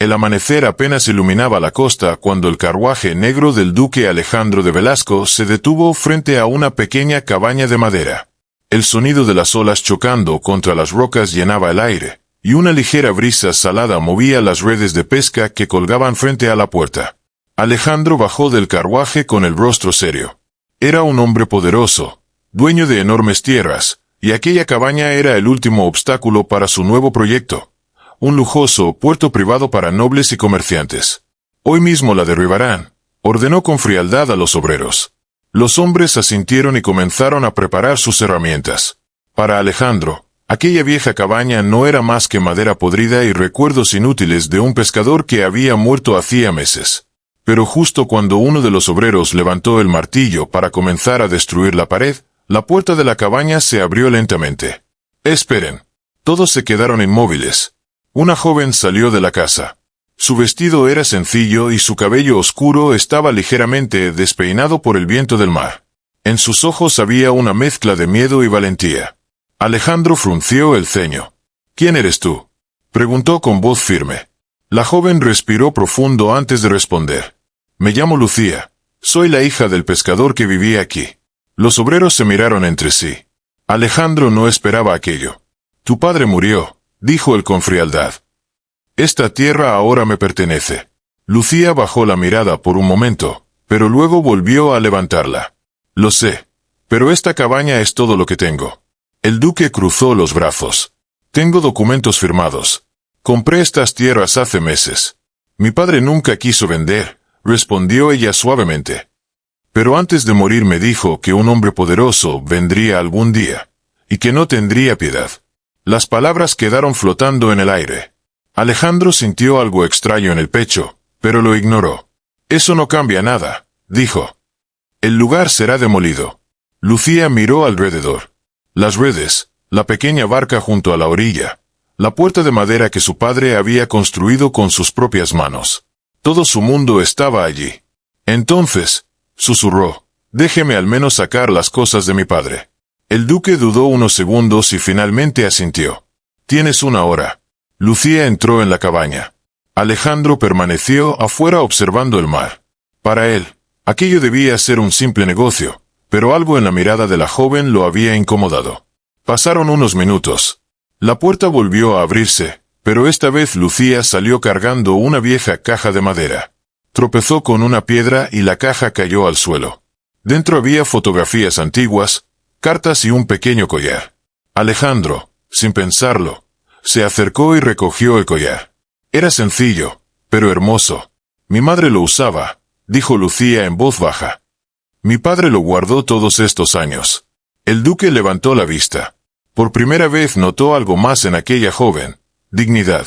El amanecer apenas iluminaba la costa cuando el carruaje negro del duque Alejandro de Velasco se detuvo frente a una pequeña cabaña de madera. El sonido de las olas chocando contra las rocas llenaba el aire, y una ligera brisa salada movía las redes de pesca que colgaban frente a la puerta. Alejandro bajó del carruaje con el rostro serio. Era un hombre poderoso, dueño de enormes tierras, y aquella cabaña era el último obstáculo para su nuevo proyecto. Un lujoso puerto privado para nobles y comerciantes. Hoy mismo la derribarán, ordenó con frialdad a los obreros. Los hombres asintieron y comenzaron a preparar sus herramientas. Para Alejandro, aquella vieja cabaña no era más que madera podrida y recuerdos inútiles de un pescador que había muerto hacía meses. Pero justo cuando uno de los obreros levantó el martillo para comenzar a destruir la pared, la puerta de la cabaña se abrió lentamente. «Esperen». Todos se quedaron inmóviles. Una joven salió de la casa. Su vestido era sencillo y su cabello oscuro estaba ligeramente despeinado por el viento del mar. En sus ojos había una mezcla de miedo y valentía. Alejandro frunció el ceño. «¿Quién eres tú?», preguntó con voz firme. La joven respiró profundo antes de responder. «Me llamo Lucía. Soy la hija del pescador que vivía aquí». Los obreros se miraron entre sí. Alejandro no esperaba aquello. «Tu padre murió», dijo él con frialdad. «Esta tierra ahora me pertenece». Lucía bajó la mirada por un momento, pero luego volvió a levantarla. «Lo sé, pero esta cabaña es todo lo que tengo». El duque cruzó los brazos. «Tengo documentos firmados. Compré estas tierras hace meses. Mi padre nunca quiso vender», respondió ella suavemente. «Pero antes de morir me dijo que un hombre poderoso vendría algún día, y que no tendría piedad». Las palabras quedaron flotando en el aire. Alejandro sintió algo extraño en el pecho, pero lo ignoró. «Eso no cambia nada», dijo. «El lugar será demolido». Lucía miró alrededor. Las redes, la pequeña barca junto a la orilla, la puerta de madera que su padre había construido con sus propias manos. Todo su mundo estaba allí. «Entonces», susurró, «déjeme al menos sacar las cosas de mi padre». El duque dudó unos segundos y finalmente asintió. «Tienes una hora». Lucía entró en la cabaña. Alejandro permaneció afuera observando el mar. Para él, aquello debía ser un simple negocio, pero algo en la mirada de la joven lo había incomodado. Pasaron unos minutos. La puerta volvió a abrirse, pero esta vez Lucía salió cargando una vieja caja de madera. Tropezó con una piedra y la caja cayó al suelo. Dentro había fotografías antiguas, cartas y un pequeño collar. Alejandro, sin pensarlo, se acercó y recogió el collar. Era sencillo, pero hermoso. «Mi madre lo usaba», dijo Lucía en voz baja. «Mi padre lo guardó todos estos años». El duque levantó la vista. Por primera vez notó algo más en aquella joven: dignidad.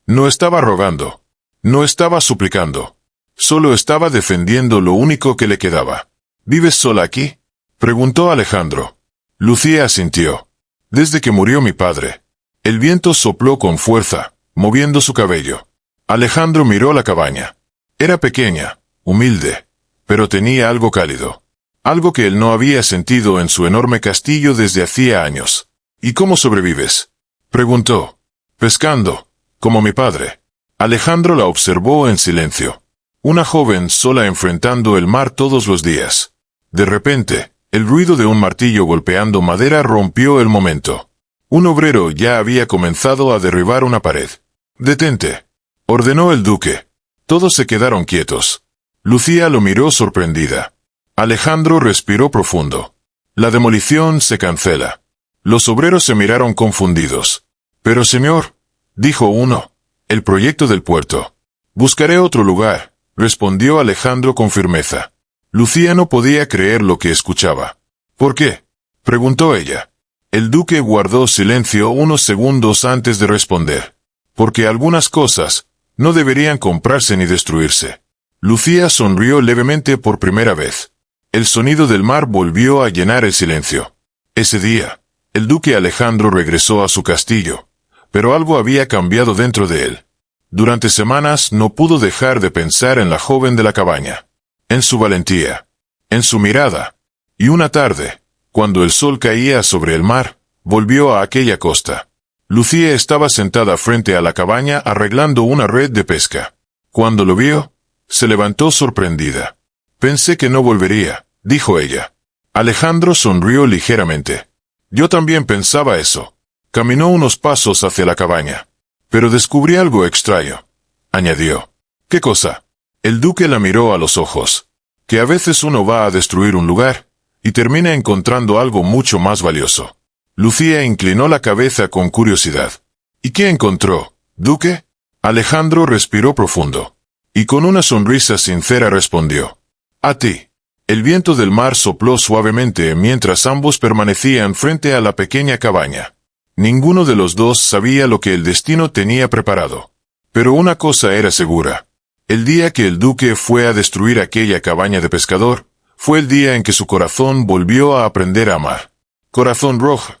No estaba rogando. No estaba suplicando. Solo estaba defendiendo lo único que le quedaba. «¿Vives sola aquí?», preguntó Alejandro. Lucía asintió. «Desde que murió mi padre». El viento sopló con fuerza, moviendo su cabello. Alejandro miró la cabaña. Era pequeña, humilde, pero tenía algo cálido. Algo que él no había sentido en su enorme castillo desde hacía años. «¿Y cómo sobrevives?», preguntó. «Pescando, como mi padre». Alejandro la observó en silencio. Una joven sola enfrentando el mar todos los días. De repente, el ruido de un martillo golpeando madera rompió el momento. Un obrero ya había comenzado a derribar una pared. «Detente», ordenó el duque. Todos se quedaron quietos. Lucía lo miró sorprendida. Alejandro respiró profundo. «La demolición se cancela». Los obreros se miraron confundidos. «Pero señor», dijo uno, «el proyecto del puerto». «Buscaré otro lugar», respondió Alejandro con firmeza. Lucía no podía creer lo que escuchaba. «¿Por qué?», preguntó ella. El duque guardó silencio unos segundos antes de responder. «Porque algunas cosas no deberían comprarse ni destruirse». Lucía sonrió levemente por primera vez. El sonido del mar volvió a llenar el silencio. Ese día, el duque Alejandro regresó a su castillo, pero algo había cambiado dentro de él. Durante semanas no pudo dejar de pensar en la joven de la cabaña, en su valentía, en su mirada, y una tarde, cuando el sol caía sobre el mar, volvió a aquella costa. Lucía estaba sentada frente a la cabaña arreglando una red de pesca. Cuando lo vio, se levantó sorprendida. Pensé que no volvería, dijo ella. Alejandro sonrió ligeramente. Yo también pensaba eso. Caminó unos pasos hacia la cabaña. Pero descubrí algo extraño, añadió. ¿Qué cosa? El duque la miró a los ojos. Que a veces uno va a destruir un lugar, y termina encontrando algo mucho más valioso. Lucía inclinó la cabeza con curiosidad. ¿Y qué encontró, duque? Alejandro respiró profundo. Y con una sonrisa sincera respondió. A ti. El viento del mar sopló suavemente mientras ambos permanecían frente a la pequeña cabaña. Ninguno de los dos sabía lo que el destino tenía preparado. Pero una cosa era segura. El día que el duque fue a destruir aquella cabaña de pescador, fue el día en que su corazón volvió a aprender a amar. Corazón rojo.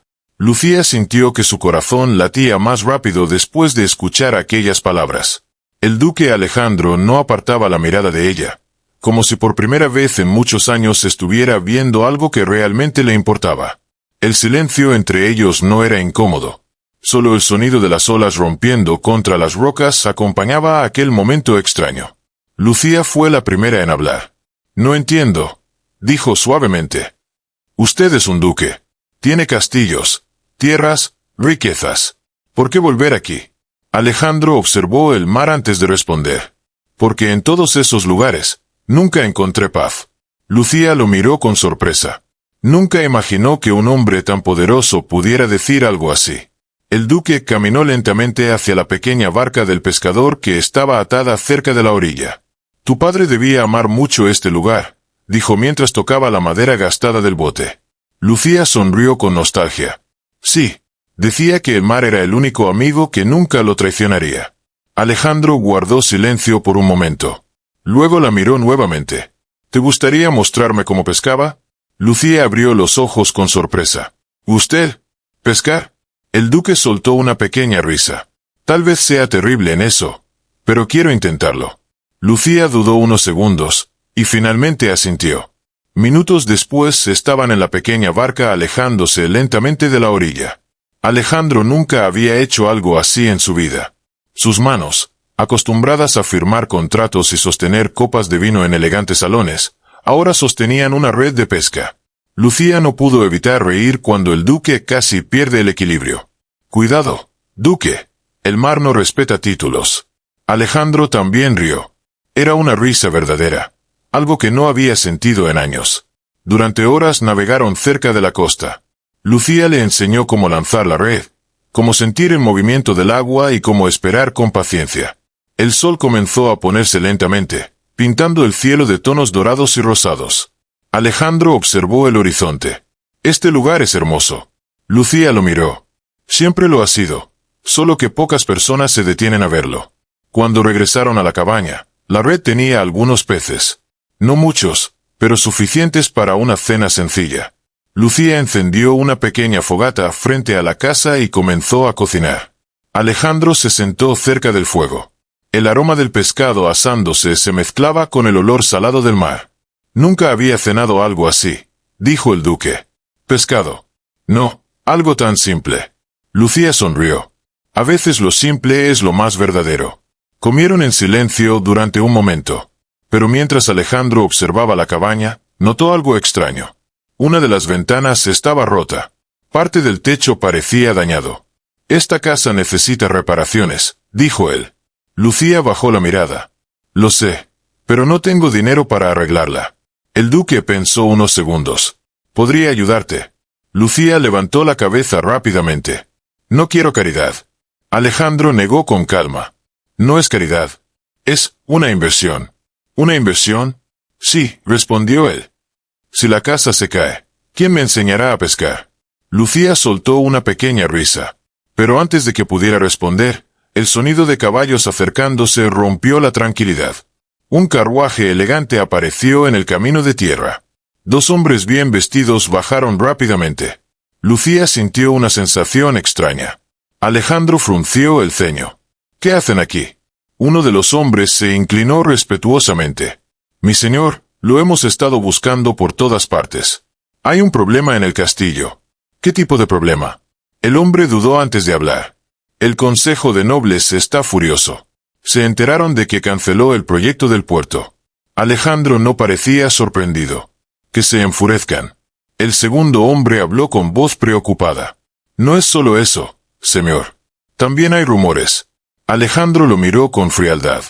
Lucía sintió que su corazón latía más rápido después de escuchar aquellas palabras. El duque Alejandro no apartaba la mirada de ella, como si por primera vez en muchos años estuviera viendo algo que realmente le importaba. El silencio entre ellos no era incómodo. Solo el sonido de las olas rompiendo contra las rocas acompañaba a aquel momento extraño. Lucía fue la primera en hablar. No entiendo, dijo suavemente. Usted es un duque. Tiene castillos, tierras, riquezas. ¿Por qué volver aquí? Alejandro observó el mar antes de responder. Porque en todos esos lugares, nunca encontré paz. Lucía lo miró con sorpresa. Nunca imaginó que un hombre tan poderoso pudiera decir algo así. El duque caminó lentamente hacia la pequeña barca del pescador que estaba atada cerca de la orilla. Tu padre debía amar mucho este lugar, dijo mientras tocaba la madera gastada del bote. Lucía sonrió con nostalgia. Sí, decía que el mar era el único amigo que nunca lo traicionaría. Alejandro guardó silencio por un momento. Luego la miró nuevamente. ¿Te gustaría mostrarme cómo pescaba? Lucía abrió los ojos con sorpresa. ¿Usted? ¿Pescar? El duque soltó una pequeña risa. Tal vez sea terrible en eso, pero quiero intentarlo. Lucía dudó unos segundos, y finalmente asintió. Minutos después estaban en la pequeña barca alejándose lentamente de la orilla. Alejandro nunca había hecho algo así en su vida. Sus manos, acostumbradas a firmar contratos y sostener copas de vino en elegantes salones, ahora sostenían una red de pesca. Lucía no pudo evitar reír cuando el duque casi pierde el equilibrio. Cuidado, duque. El mar no respeta títulos. Alejandro también rió. Era una risa verdadera, algo que no había sentido en años. Durante horas navegaron cerca de la costa. Lucía le enseñó cómo lanzar la red, cómo sentir el movimiento del agua y cómo esperar con paciencia. El sol comenzó a ponerse lentamente, pintando el cielo de tonos dorados y rosados. Alejandro observó el horizonte. Este lugar es hermoso. Lucía lo miró. Siempre lo ha sido, solo que pocas personas se detienen a verlo. Cuando regresaron a la cabaña, la red tenía algunos peces. No muchos, pero suficientes para una cena sencilla. Lucía encendió una pequeña fogata frente a la casa y comenzó a cocinar. Alejandro se sentó cerca del fuego. El aroma del pescado asándose se mezclaba con el olor salado del mar. Nunca había cenado algo así, dijo el duque. ¿Pescado? No, algo tan simple. Lucía sonrió. A veces lo simple es lo más verdadero. Comieron en silencio durante un momento. Pero mientras Alejandro observaba la cabaña, notó algo extraño. Una de las ventanas estaba rota. Parte del techo parecía dañado. Esta casa necesita reparaciones, dijo él. Lucía bajó la mirada. Lo sé, pero no tengo dinero para arreglarla. El duque pensó unos segundos. ¿Podría ayudarte? Lucía levantó la cabeza rápidamente. No quiero caridad. Alejandro negó con calma. No es caridad. Es una inversión. ¿Una inversión? Sí, respondió él. Si la casa se cae, ¿quién me enseñará a pescar? Lucía soltó una pequeña risa. Pero antes de que pudiera responder, el sonido de caballos acercándose rompió la tranquilidad. Un carruaje elegante apareció en el camino de tierra. Dos hombres bien vestidos bajaron rápidamente. Lucía sintió una sensación extraña. Alejandro frunció el ceño. ¿Qué hacen aquí? Uno de los hombres se inclinó respetuosamente. Mi señor, lo hemos estado buscando por todas partes. Hay un problema en el castillo. ¿Qué tipo de problema? El hombre dudó antes de hablar. El Consejo de Nobles está furioso. Se enteraron de que canceló el proyecto del puerto. Alejandro no parecía sorprendido. Que se enfurezcan. El segundo hombre habló con voz preocupada. No es solo eso, señor. También hay rumores. Alejandro lo miró con frialdad.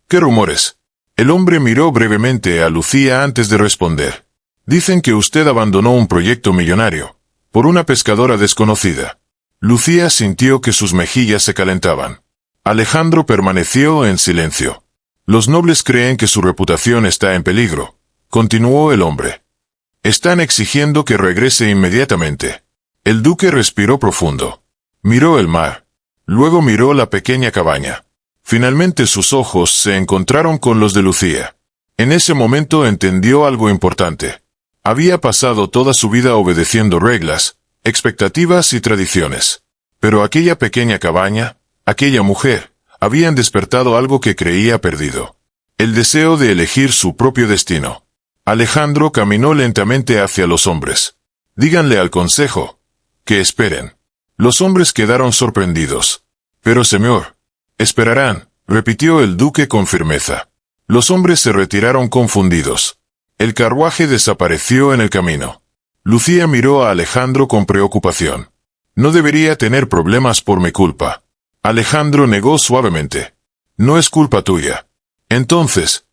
¿Qué rumores? El hombre miró brevemente a Lucía antes de responder. Dicen que usted abandonó un proyecto millonario, por una pescadora desconocida. Lucía sintió que sus mejillas se calentaban. Alejandro permaneció en silencio. Los nobles creen que su reputación está en peligro, continuó el hombre. Están exigiendo que regrese inmediatamente. El duque respiró profundo. Miró el mar. Luego miró la pequeña cabaña. Finalmente sus ojos se encontraron con los de Lucía. En ese momento entendió algo importante. Había pasado toda su vida obedeciendo reglas, expectativas y tradiciones. Pero aquella pequeña cabaña, aquella mujer, habían despertado algo que creía perdido. El deseo de elegir su propio destino. Alejandro caminó lentamente hacia los hombres. Díganle al consejo que esperen. Los hombres quedaron sorprendidos. Pero señor, esperarán, repitió el duque con firmeza. Los hombres se retiraron confundidos. El carruaje desapareció en el camino. Lucía miró a Alejandro con preocupación. No debería tener problemas por mi culpa. Alejandro negó suavemente. No es culpa tuya. Entonces,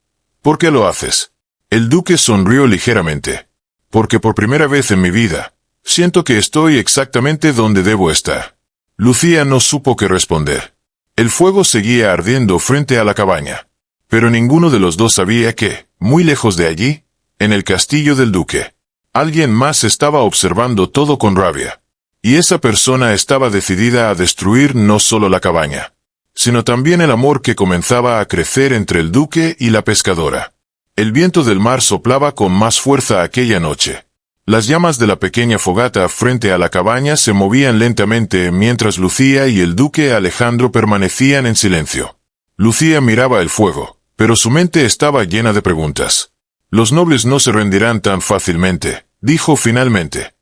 ¿por qué lo haces? El duque sonrió ligeramente. Porque por primera vez en mi vida, siento que estoy exactamente donde debo estar. Lucía no supo qué responder. El fuego seguía ardiendo frente a la cabaña. Pero ninguno de los dos sabía que, muy lejos de allí, en el castillo del duque, alguien más estaba observando todo con rabia. Y esa persona estaba decidida a destruir no solo la cabaña, sino también el amor que comenzaba a crecer entre el duque y la pescadora. El viento del mar soplaba con más fuerza aquella noche. Las llamas de la pequeña fogata frente a la cabaña se movían lentamente mientras Lucía y el duque Alejandro permanecían en silencio. Lucía miraba el fuego, pero su mente estaba llena de preguntas. Los nobles no se rendirán tan fácilmente, dijo finalmente.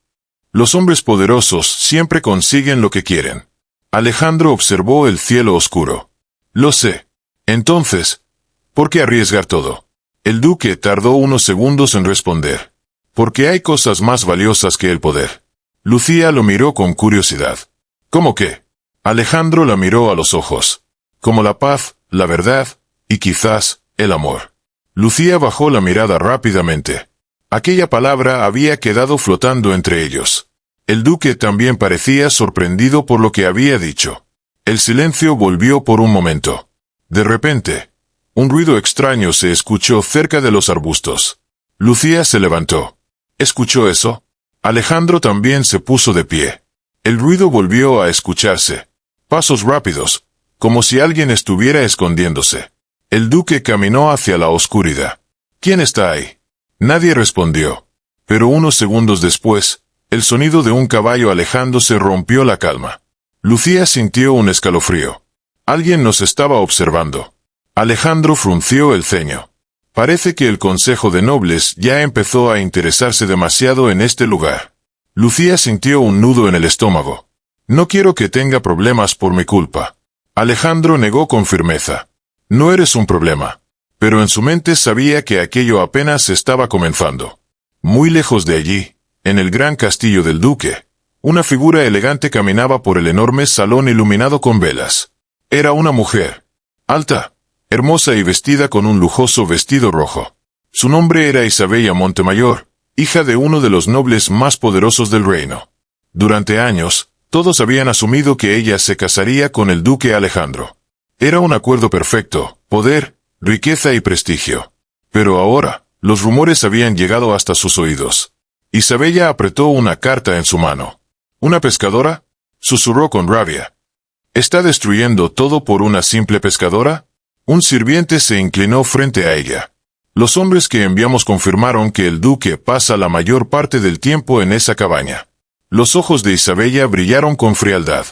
Los hombres poderosos siempre consiguen lo que quieren. Alejandro observó el cielo oscuro. Lo sé. Entonces, ¿por qué arriesgar todo? El duque tardó unos segundos en responder. Porque hay cosas más valiosas que el poder. Lucía lo miró con curiosidad. ¿Cómo qué? Alejandro la miró a los ojos. Como la paz, la verdad, y quizás, el amor. Lucía bajó la mirada rápidamente. Aquella palabra había quedado flotando entre ellos. El duque también parecía sorprendido por lo que había dicho. El silencio volvió por un momento. De repente, un ruido extraño se escuchó cerca de los arbustos. Lucía se levantó. ¿Escuchó eso? Alejandro también se puso de pie. El ruido volvió a escucharse. Pasos rápidos, como si alguien estuviera escondiéndose. El duque caminó hacia la oscuridad. ¿Quién está ahí? Nadie respondió. Pero unos segundos después, el sonido de un caballo alejándose rompió la calma. Lucía sintió un escalofrío. Alguien nos estaba observando. Alejandro frunció el ceño. Parece que el Consejo de Nobles ya empezó a interesarse demasiado en este lugar. Lucía sintió un nudo en el estómago. No quiero que tenga problemas por mi culpa. Alejandro negó con firmeza. No eres un problema. Pero en su mente sabía que aquello apenas estaba comenzando. Muy lejos de allí, en el gran castillo del duque, una figura elegante caminaba por el enorme salón iluminado con velas. Era una mujer. Alta, hermosa y vestida con un lujoso vestido rojo. Su nombre era Isabella Montemayor, hija de uno de los nobles más poderosos del reino. Durante años, todos habían asumido que ella se casaría con el duque Alejandro. Era un acuerdo perfecto, poder, riqueza y prestigio. Pero ahora, los rumores habían llegado hasta sus oídos. Isabella apretó una carta en su mano. ¿Una pescadora?, susurró con rabia. ¿Está destruyendo todo por una simple pescadora? Un sirviente se inclinó frente a ella. Los hombres que enviamos confirmaron que el duque pasa la mayor parte del tiempo en esa cabaña. Los ojos de Isabella brillaron con frialdad.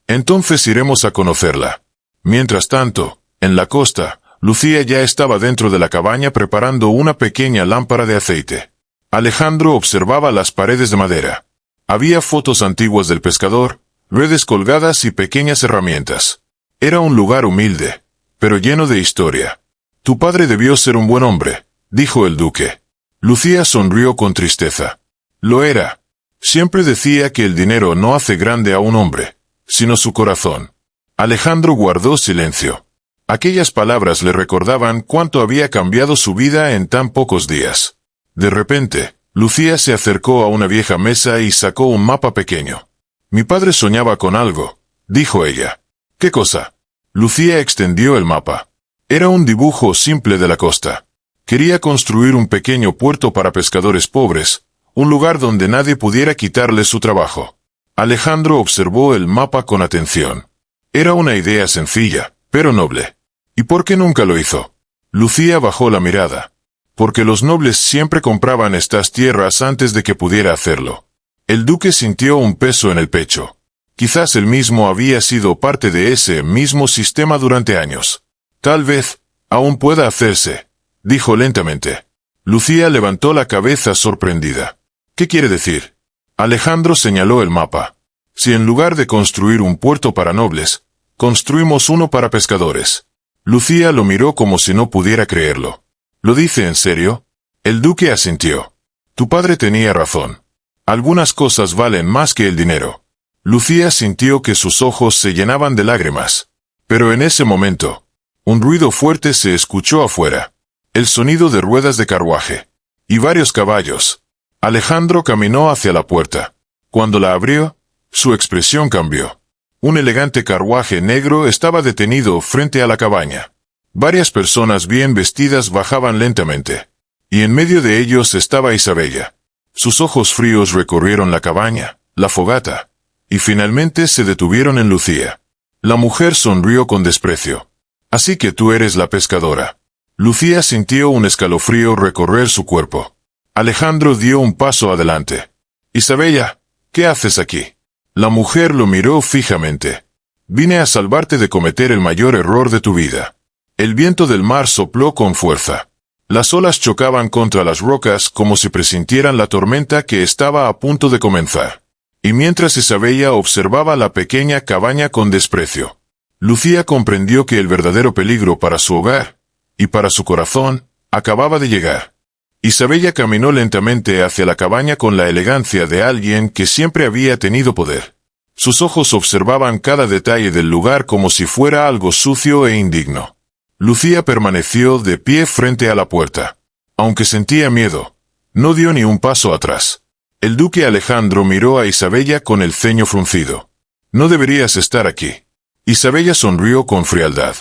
Entonces iremos a conocerla. Mientras tanto, en la costa, Lucía ya estaba dentro de la cabaña preparando una pequeña lámpara de aceite. Alejandro observaba las paredes de madera. Había fotos antiguas del pescador, redes colgadas y pequeñas herramientas. Era un lugar humilde, pero lleno de historia. Tu padre debió ser un buen hombre, dijo el duque. Lucía sonrió con tristeza. Lo era. Siempre decía que el dinero no hace grande a un hombre, sino su corazón. Alejandro guardó silencio. Aquellas palabras le recordaban cuánto había cambiado su vida en tan pocos días. De repente, Lucía se acercó a una vieja mesa y sacó un mapa pequeño. Mi padre soñaba con algo, dijo ella. ¿Qué cosa? Lucía extendió el mapa. Era un dibujo simple de la costa. Quería construir un pequeño puerto para pescadores pobres, un lugar donde nadie pudiera quitarle su trabajo. Alejandro observó el mapa con atención. Era una idea sencilla, pero noble. ¿Y por qué nunca lo hizo? Lucía bajó la mirada. Porque los nobles siempre compraban estas tierras antes de que pudiera hacerlo. El duque sintió un peso en el pecho. Quizás él mismo había sido parte de ese mismo sistema durante años. Tal vez, aún pueda hacerse, dijo lentamente. Lucía levantó la cabeza sorprendida. ¿Qué quiere decir? Alejandro señaló el mapa. Si en lugar de construir un puerto para nobles, construimos uno para pescadores. Lucía lo miró como si no pudiera creerlo. ¿Lo dice en serio? El duque asintió. Tu padre tenía razón. Algunas cosas valen más que el dinero. Lucía sintió que sus ojos se llenaban de lágrimas. Pero en ese momento, un ruido fuerte se escuchó afuera. El sonido de ruedas de carruaje. Y varios caballos. Alejandro caminó hacia la puerta. Cuando la abrió, su expresión cambió. Un elegante carruaje negro estaba detenido frente a la cabaña. Varias personas bien vestidas bajaban lentamente. Y en medio de ellos estaba Isabella. Sus ojos fríos recorrieron la cabaña, la fogata, y finalmente se detuvieron en Lucía. La mujer sonrió con desprecio. Así que tú eres la pescadora. Lucía sintió un escalofrío recorrer su cuerpo. Alejandro dio un paso adelante. Isabella, ¿qué haces aquí? La mujer lo miró fijamente. Vine a salvarte de cometer el mayor error de tu vida. El viento del mar sopló con fuerza. Las olas chocaban contra las rocas como si presintieran la tormenta que estaba a punto de comenzar. Y mientras Isabella observaba la pequeña cabaña con desprecio, Lucía comprendió que el verdadero peligro para su hogar, y para su corazón, acababa de llegar. Isabella caminó lentamente hacia la cabaña con la elegancia de alguien que siempre había tenido poder. Sus ojos observaban cada detalle del lugar como si fuera algo sucio e indigno. Lucía permaneció de pie frente a la puerta. Aunque sentía miedo, no dio ni un paso atrás. El duque Alejandro miró a Isabella con el ceño fruncido. No deberías estar aquí. Isabella sonrió con frialdad.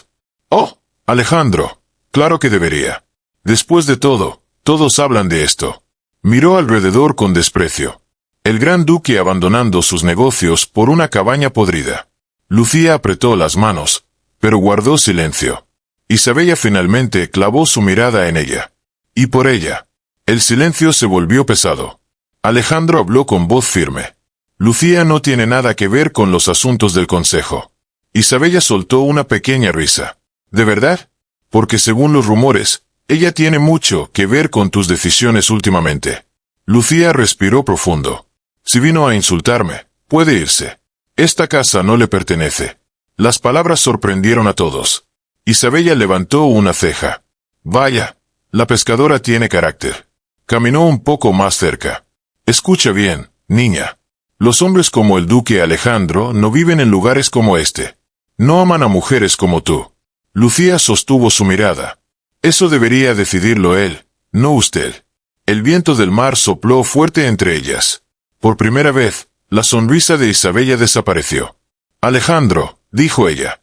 Oh, Alejandro, claro que debería. Después de todo, todos hablan de esto. Miró alrededor con desprecio. El gran duque abandonando sus negocios por una cabaña podrida. Lucía apretó las manos, pero guardó silencio. Isabella finalmente clavó su mirada en ella. Y por ella, el silencio se volvió pesado. Alejandro habló con voz firme. Lucía no tiene nada que ver con los asuntos del consejo. Isabella soltó una pequeña risa. ¿De verdad? Porque según los rumores, ella tiene mucho que ver con tus decisiones últimamente. Lucía respiró profundo. Si vino a insultarme, puede irse. Esta casa no le pertenece. Las palabras sorprendieron a todos. Isabella levantó una ceja. Vaya, la pescadora tiene carácter. Caminó un poco más cerca. Escucha bien, niña. Los hombres como el duque Alejandro no viven en lugares como este. No aman a mujeres como tú. Lucía sostuvo su mirada. Eso debería decidirlo él, no usted. El viento del mar sopló fuerte entre ellas. Por primera vez, la sonrisa de Isabella desapareció. Alejandro, dijo ella.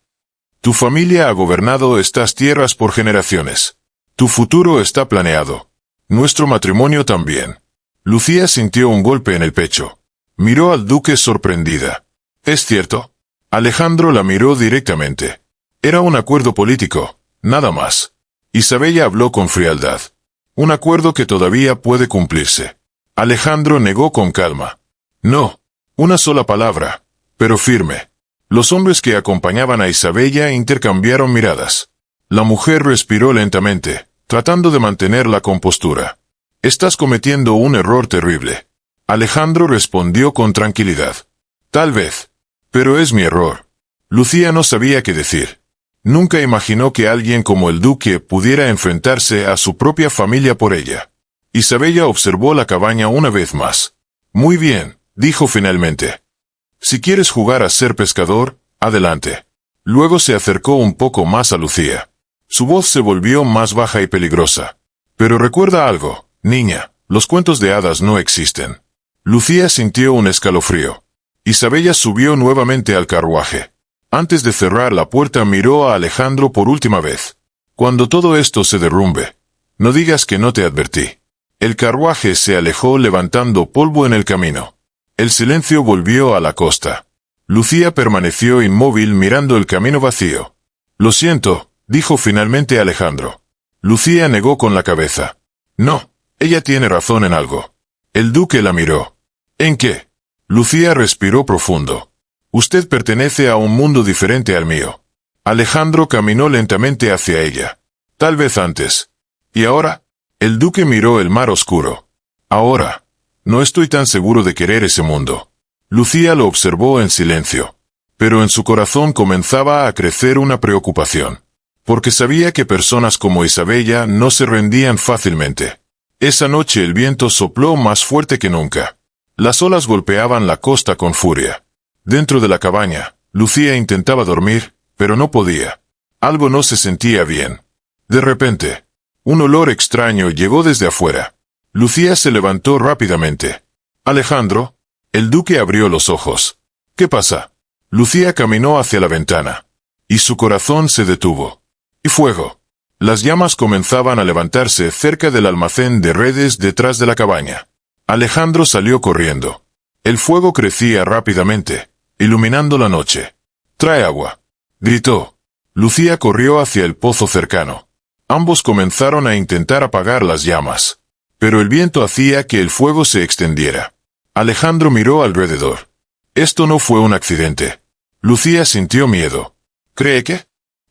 Tu familia ha gobernado estas tierras por generaciones. Tu futuro está planeado. Nuestro matrimonio también. Lucía sintió un golpe en el pecho. Miró al duque sorprendida. ¿Es cierto? Alejandro la miró directamente. Era un acuerdo político, nada más. Isabella habló con frialdad. Un acuerdo que todavía puede cumplirse. Alejandro negó con calma. No, una sola palabra, pero firme. Los hombres que acompañaban a Isabella intercambiaron miradas. La mujer respiró lentamente, tratando de mantener la compostura. Estás cometiendo un error terrible. Alejandro respondió con tranquilidad. Tal vez. Pero es mi error. Lucía no sabía qué decir. Nunca imaginó que alguien como el duque pudiera enfrentarse a su propia familia por ella. Isabella observó la cabaña una vez más. Muy bien, dijo finalmente. Si quieres jugar a ser pescador, adelante. Luego se acercó un poco más a Lucía. Su voz se volvió más baja y peligrosa. Pero recuerda algo, niña, los cuentos de hadas no existen. Lucía sintió un escalofrío. Isabella subió nuevamente al carruaje. Antes de cerrar la puerta miró a Alejandro por última vez. Cuando todo esto se derrumbe, no digas que no te advertí. El carruaje se alejó levantando polvo en el camino. El silencio volvió a la costa. Lucía permaneció inmóvil mirando el camino vacío. Lo siento, dijo finalmente Alejandro. Lucía negó con la cabeza. No, ella tiene razón en algo. El duque la miró. ¿En qué? Lucía respiró profundo. Usted pertenece a un mundo diferente al mío. Alejandro caminó lentamente hacia ella. Tal vez antes. ¿Y ahora? El duque miró el mar oscuro. Ahora. No estoy tan seguro de querer ese mundo. Lucía lo observó en silencio. Pero en su corazón comenzaba a crecer una preocupación. Porque sabía que personas como Isabella no se rendían fácilmente. Esa noche el viento sopló más fuerte que nunca. Las olas golpeaban la costa con furia. Dentro de la cabaña, Lucía intentaba dormir, pero no podía. Algo no se sentía bien. De repente, un olor extraño llegó desde afuera. Lucía se levantó rápidamente. Alejandro. El duque abrió los ojos. ¿Qué pasa? Lucía caminó hacia la ventana. Y su corazón se detuvo. Y fuego. Las llamas comenzaban a levantarse cerca del almacén de redes detrás de la cabaña. Alejandro salió corriendo. El fuego crecía rápidamente, iluminando la noche. «¡Trae agua!», gritó. Lucía corrió hacia el pozo cercano. Ambos comenzaron a intentar apagar las llamas. Pero el viento hacía que el fuego se extendiera. Alejandro miró alrededor. Esto no fue un accidente. Lucía sintió miedo. ¿Cree que?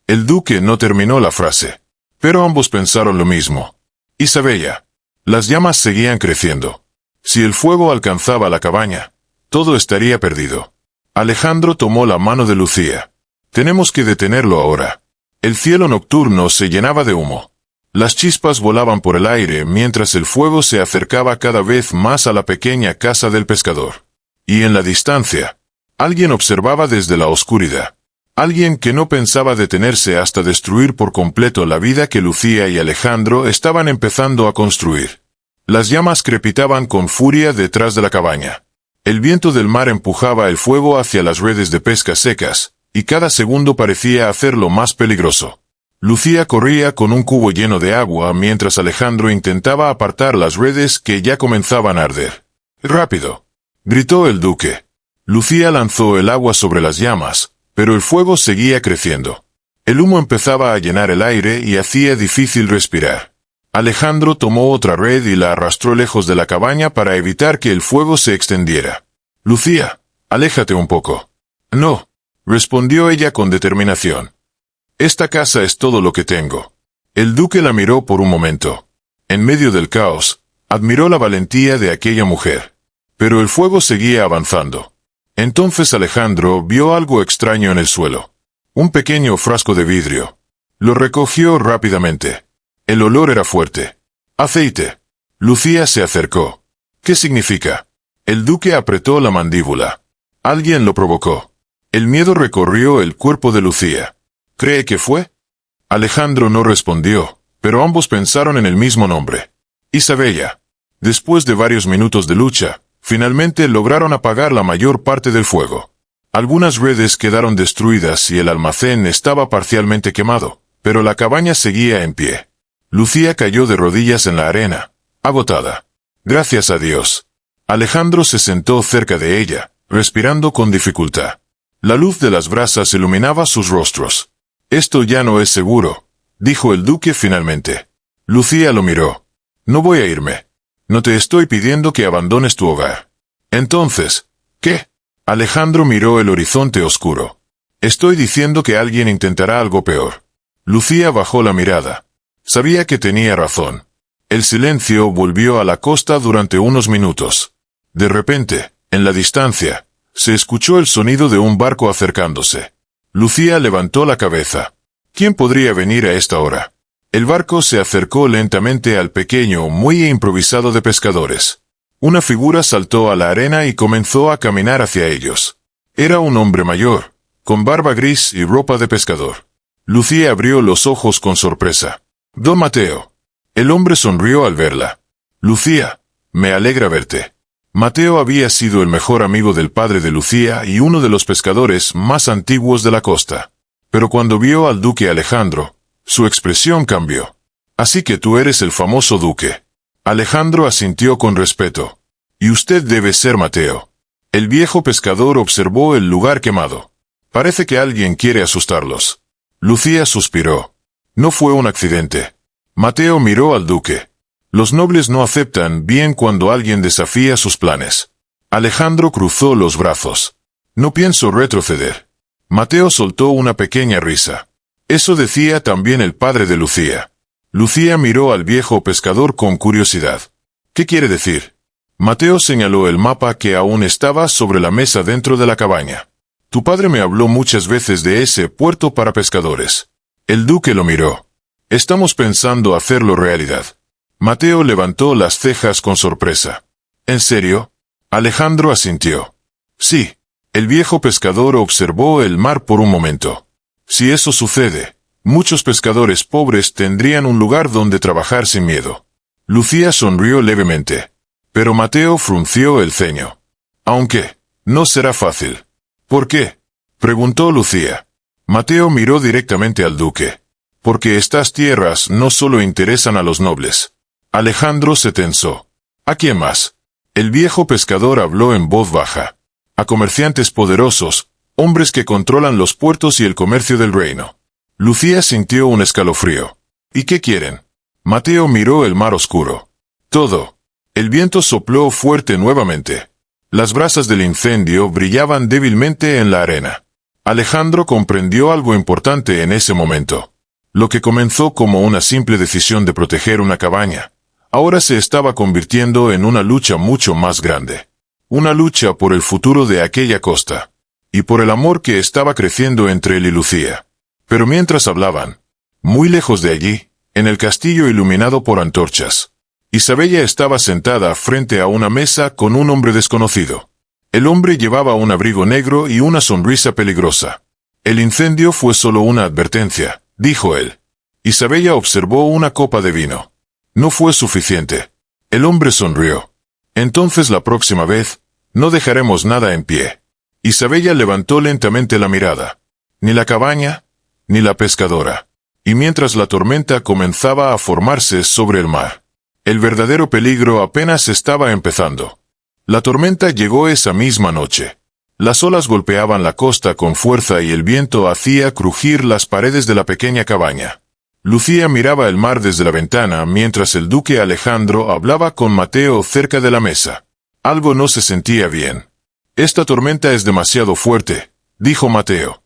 El duque no terminó la frase. Pero ambos pensaron lo mismo. Isabella. Las llamas seguían creciendo. Si el fuego alcanzaba la cabaña, todo estaría perdido. Alejandro tomó la mano de Lucía. Tenemos que detenerlo ahora. El cielo nocturno se llenaba de humo. Las chispas volaban por el aire mientras el fuego se acercaba cada vez más a la pequeña casa del pescador. Y en la distancia, alguien observaba desde la oscuridad. Alguien que no pensaba detenerse hasta destruir por completo la vida que Lucía y Alejandro estaban empezando a construir. Las llamas crepitaban con furia detrás de la cabaña. El viento del mar empujaba el fuego hacia las redes de pesca secas, y cada segundo parecía hacerlo más peligroso. Lucía corría con un cubo lleno de agua mientras Alejandro intentaba apartar las redes que ya comenzaban a arder. «¡Rápido!», gritó el duque. Lucía lanzó el agua sobre las llamas, pero el fuego seguía creciendo. El humo empezaba a llenar el aire y hacía difícil respirar. Alejandro tomó otra red y la arrastró lejos de la cabaña para evitar que el fuego se extendiera. «Lucía, aléjate un poco». «No», respondió ella con determinación. «Esta casa es todo lo que tengo». El duque la miró por un momento. En medio del caos, admiró la valentía de aquella mujer. Pero el fuego seguía avanzando. Entonces Alejandro vio algo extraño en el suelo. Un pequeño frasco de vidrio. Lo recogió rápidamente. El olor era fuerte. «Aceite». Lucía se acercó. «¿Qué significa?». El duque apretó la mandíbula. Alguien lo provocó. El miedo recorrió el cuerpo de Lucía. «¿Cree que fue?». Alejandro no respondió, pero ambos pensaron en el mismo nombre. Isabella. Después de varios minutos de lucha, finalmente lograron apagar la mayor parte del fuego. Algunas redes quedaron destruidas y el almacén estaba parcialmente quemado, pero la cabaña seguía en pie. Lucía cayó de rodillas en la arena, agotada. «Gracias a Dios». Alejandro se sentó cerca de ella, respirando con dificultad. La luz de las brasas iluminaba sus rostros. «Esto ya no es seguro», dijo el duque finalmente. Lucía lo miró. «No voy a irme. No te estoy pidiendo que abandones tu hogar». «Entonces, ¿qué?». Alejandro miró el horizonte oscuro. «Estoy diciendo que alguien intentará algo peor». Lucía bajó la mirada. Sabía que tenía razón. El silencio volvió a la costa durante unos minutos. De repente, en la distancia, Se escuchó el sonido de un barco acercándose. Lucía levantó la cabeza. ¿Quién podría venir a esta hora? El barco se acercó lentamente al pequeño muelle improvisado de pescadores. Una figura saltó a la arena y comenzó a caminar hacia ellos. Era un hombre mayor, con barba gris y ropa de pescador. Lucía abrió los ojos con sorpresa. «Don Mateo». El hombre sonrió al verla. «Lucía, me alegra verte». Mateo había sido el mejor amigo del padre de Lucía y uno de los pescadores más antiguos de la costa. Pero cuando vio al duque Alejandro, su expresión cambió. «Así que tú eres el famoso duque». Alejandro asintió con respeto. «Y usted debe ser Mateo». El viejo pescador observó el lugar quemado. «Parece que alguien quiere asustarlos». Lucía suspiró. No fue un accidente. Mateo miró al duque. Los nobles no aceptan bien cuando alguien desafía sus planes. Alejandro cruzó los brazos. «No pienso retroceder». Mateo soltó una pequeña risa. Eso decía también el padre de Lucía. Lucía miró al viejo pescador con curiosidad. «¿Qué quiere decir?» Mateo señaló el mapa que aún estaba sobre la mesa dentro de la cabaña. «Tu padre me habló muchas veces de ese puerto para pescadores». El duque lo miró. «Estamos pensando hacerlo realidad». Mateo levantó las cejas con sorpresa. «¿En serio?» Alejandro asintió. «Sí». El viejo pescador observó el mar por un momento. «Si eso sucede, muchos pescadores pobres tendrían un lugar donde trabajar sin miedo». Lucía sonrió levemente. Pero Mateo frunció el ceño. «Aunque, no será fácil». «¿Por qué?», preguntó Lucía. Mateo miró directamente al duque. «Porque estas tierras no solo interesan a los nobles». Alejandro se tensó. «¿A quién más?». El viejo pescador habló en voz baja. «A comerciantes poderosos, hombres que controlan los puertos y el comercio del reino». Lucía sintió un escalofrío. «¿Y qué quieren?». Mateo miró el mar oscuro. «Todo». El viento sopló fuerte nuevamente. Las brasas del incendio brillaban débilmente en la arena. Alejandro comprendió algo importante en ese momento. Lo que comenzó como una simple decisión de proteger una cabaña, ahora se estaba convirtiendo en una lucha mucho más grande. Una lucha por el futuro de aquella costa. Y por el amor que estaba creciendo entre él y Lucía. Pero mientras hablaban, muy lejos de allí, en el castillo iluminado por antorchas, Isabella estaba sentada frente a una mesa con un hombre desconocido. El hombre llevaba un abrigo negro y una sonrisa peligrosa. «El incendio fue solo una advertencia», dijo él. Isabella observó una copa de vino. «No fue suficiente». El hombre sonrió. «Entonces la próxima vez, no dejaremos nada en pie». Isabella levantó lentamente la mirada. Ni la cabaña, ni la pescadora. Y mientras la tormenta comenzaba a formarse sobre el mar. El verdadero peligro apenas estaba empezando. La tormenta llegó esa misma noche. Las olas golpeaban la costa con fuerza y el viento hacía crujir las paredes de la pequeña cabaña. Lucía miraba el mar desde la ventana mientras el duque Alejandro hablaba con Mateo cerca de la mesa. Algo no se sentía bien. «Esta tormenta es demasiado fuerte», dijo Mateo.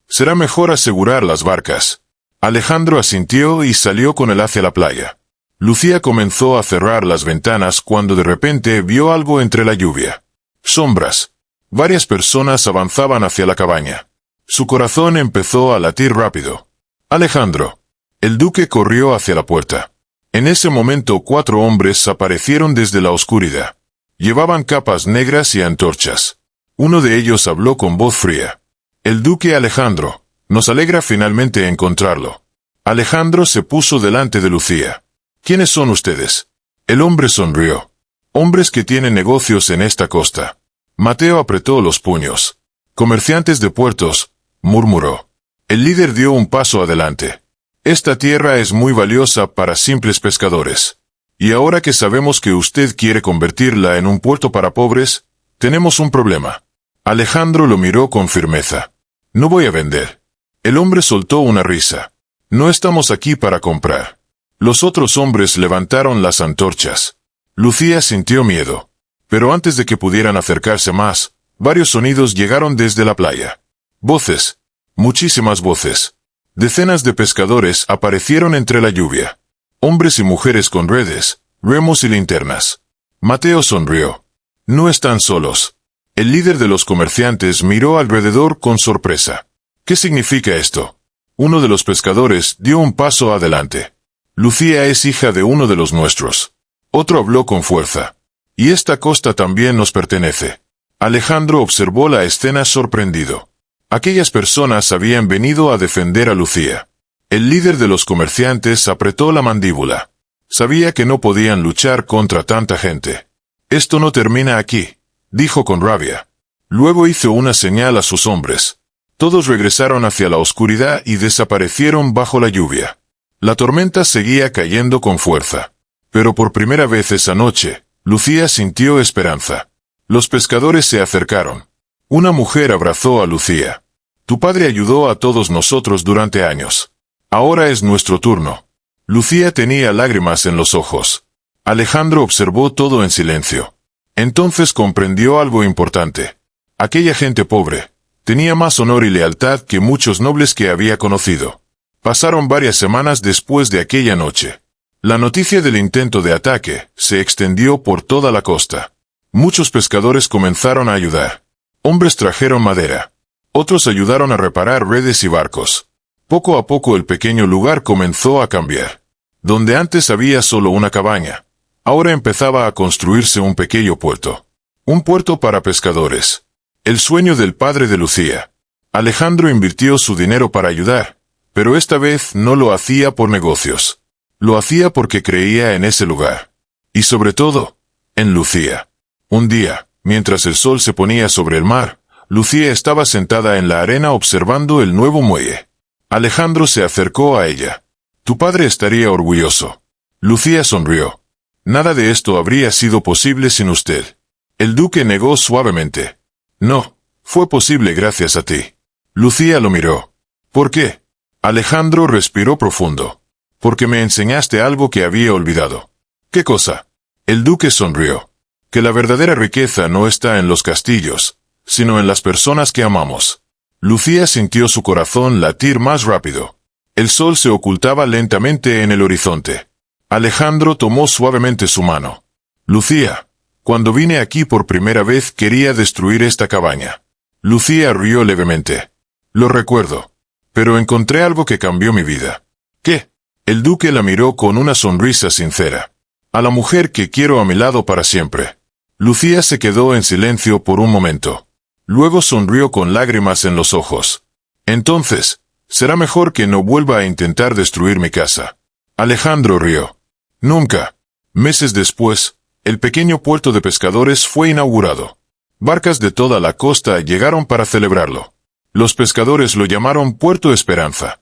«Será mejor asegurar las barcas». Alejandro asintió y salió con él hacia la playa. Lucía comenzó a cerrar las ventanas cuando de repente vio algo entre la lluvia. Sombras. Varias personas avanzaban hacia la cabaña. Su corazón empezó a latir rápido. «Alejandro». El duque corrió hacia la puerta. En ese momento 4 hombres aparecieron desde la oscuridad. Llevaban capas negras y antorchas. Uno de ellos habló con voz fría. «El duque Alejandro, nos alegra finalmente encontrarlo». Alejandro se puso delante de Lucía. «¿Quiénes son ustedes?». El hombre sonrió. «Hombres que tienen negocios en esta costa». Mateo apretó los puños. «Comerciantes de puertos», murmuró. El líder dio un paso adelante. «Esta tierra es muy valiosa para simples pescadores. Y ahora que sabemos que usted quiere convertirla en un puerto para pobres, tenemos un problema». Alejandro lo miró con firmeza. «No voy a vender». El hombre soltó una risa. «No estamos aquí para comprar». Los otros hombres levantaron las antorchas. Lucía sintió miedo. Pero antes de que pudieran acercarse más, varios sonidos llegaron desde la playa. Voces. Muchísimas voces. Decenas de pescadores aparecieron entre la lluvia. Hombres y mujeres con redes, remos y linternas. Mateo sonrió. «No están solos». El líder de los comerciantes miró alrededor con sorpresa. ¿Qué significa esto? Uno de los pescadores dio un paso adelante. Lucía es hija de uno de los nuestros. Otro habló con fuerza. Y esta costa también nos pertenece. Alejandro observó la escena sorprendido. Aquellas personas habían venido a defender a Lucía. El líder de los comerciantes apretó la mandíbula. Sabía que no podían luchar contra tanta gente. Esto no termina aquí, dijo con rabia. Luego hizo una señal a sus hombres. Todos regresaron hacia la oscuridad y desaparecieron bajo la lluvia. La tormenta seguía cayendo con fuerza. Pero por primera vez esa noche, Lucía sintió esperanza. Los pescadores se acercaron. Una mujer abrazó a Lucía. Tu padre ayudó a todos nosotros durante años. Ahora es nuestro turno. Lucía tenía lágrimas en los ojos. Alejandro observó todo en silencio. Entonces comprendió algo importante. Aquella gente pobre tenía más honor y lealtad que muchos nobles que había conocido. Pasaron varias semanas después de aquella noche. La noticia del intento de ataque se extendió por toda la costa. Muchos pescadores comenzaron a ayudar. Hombres trajeron madera. Otros ayudaron a reparar redes y barcos. Poco a poco el pequeño lugar comenzó a cambiar. Donde antes había solo una cabaña, ahora empezaba a construirse un pequeño puerto. Un puerto para pescadores. El sueño del padre de Lucía. Alejandro invirtió su dinero para ayudar, pero esta vez no lo hacía por negocios. Lo hacía porque creía en ese lugar. Y sobre todo, en Lucía. Un día, mientras el sol se ponía sobre el mar, Lucía estaba sentada en la arena observando el nuevo muelle. Alejandro se acercó a ella. Tu padre estaría orgulloso. Lucía sonrió. Nada de esto habría sido posible sin usted. El duque negó suavemente. No, fue posible gracias a ti. Lucía lo miró. ¿Por qué? Alejandro respiró profundo. Porque me enseñaste algo que había olvidado. ¿Qué cosa? El duque sonrió. Que la verdadera riqueza no está en los castillos, sino en las personas que amamos. Lucía sintió su corazón latir más rápido. El sol se ocultaba lentamente en el horizonte. Alejandro tomó suavemente su mano. Lucía, cuando vine aquí por primera vez quería destruir esta cabaña. Lucía rió levemente. Lo recuerdo. Pero encontré algo que cambió mi vida. ¿Qué? El duque la miró con una sonrisa sincera. A la mujer que quiero a mi lado para siempre. Lucía se quedó en silencio por un momento. Luego sonrió con lágrimas en los ojos. Entonces, será mejor que no vuelva a intentar destruir mi casa. Alejandro rió. Nunca. Meses después, el pequeño puerto de pescadores fue inaugurado. Barcas de toda la costa llegaron para celebrarlo. Los pescadores lo llamaron Puerto Esperanza.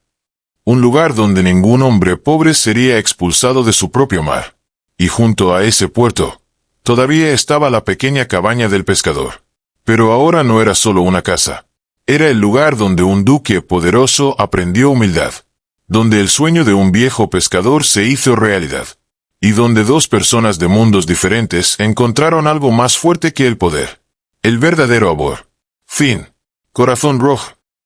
Un lugar donde ningún hombre pobre sería expulsado de su propio mar. Y junto a ese puerto, todavía estaba la pequeña cabaña del pescador. Pero ahora no era solo una casa. Era el lugar donde un duque poderoso aprendió humildad. Donde el sueño de un viejo pescador se hizo realidad. Y donde dos personas de mundos diferentes encontraron algo más fuerte que el poder. El verdadero amor. Fin. Corazón rojo.